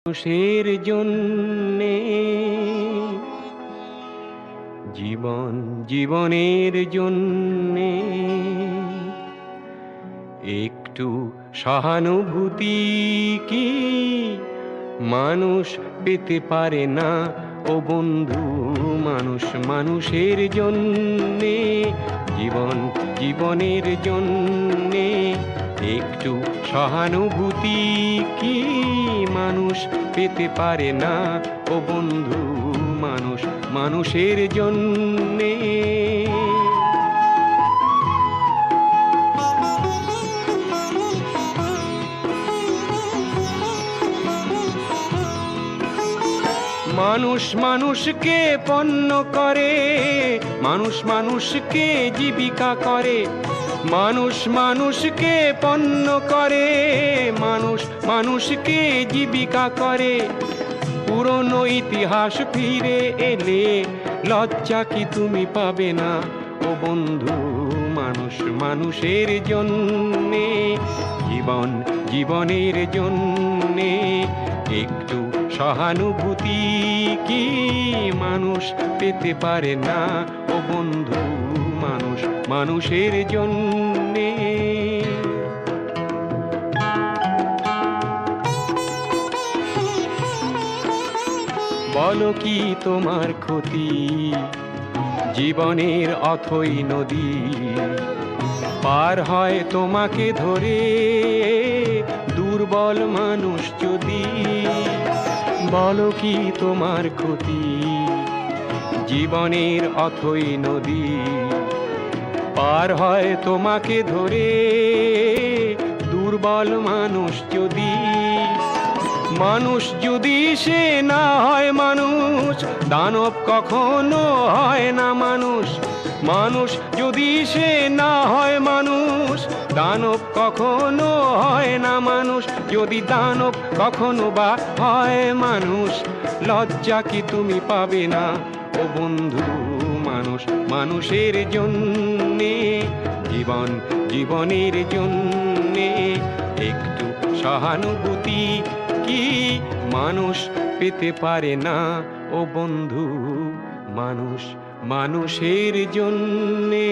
মানুষের জন্যে জীবন জীবনের জন্যে একটু সহানুভূতি কি মানুষ পেতে পারে না ও বন্ধু? মানুষ মানুষের জন্যে জীবন জীবনের জন্যে একটু সহানুভূতি কি মানুষ পেতে পারে না ও বন্ধু? মানুষ মানুষের জন্যে মানুষ মানুষকে পণ্য করে, মানুষ মানুষকে জীবিকা করে, মানুষ মানুষকে পণ্য করে, মানুষ মানুষকে জীবিকা করে। পুরনো ইতিহাস ফিরে এলে লজ্জা কি তুমি পাবে না ও বন্ধু? মানুষ মানুষের জন্যে জীবন জীবনের জন্যে একটু সহানুভূতি কি মানুষ পেতে পারে না ও বন্ধু? মানুষ মানুষের জন্যে বলো কি তোমার ক্ষতি? জীবনের অথই নদী পার হয় তোমাকে ধরে দুর্বল মানুষ যদি। বলো কি তোমার ক্ষতি? জীবনের অথই নদী পার হয় তোমাকে ধরে দুর্বল মানুষ যদি। মানুষ যদি সে না হয় মানুষ, দানব কখনো হয় না মানুষ। মানুষ যদি সে না হয় মানুষ, দানব কখনো হয় না মানুষ। যদি দানব কখনো বা হয় মানুষ, লজ্জা কি তুমি পাবে না ও বন্ধু? মানুষ মানুষের জন্যে জীবন জীবনের জন্যে একটু সহানুভূতি কি মানুষ পেতে পারে না ও বন্ধু? মানুষ মানুষের জন্যে।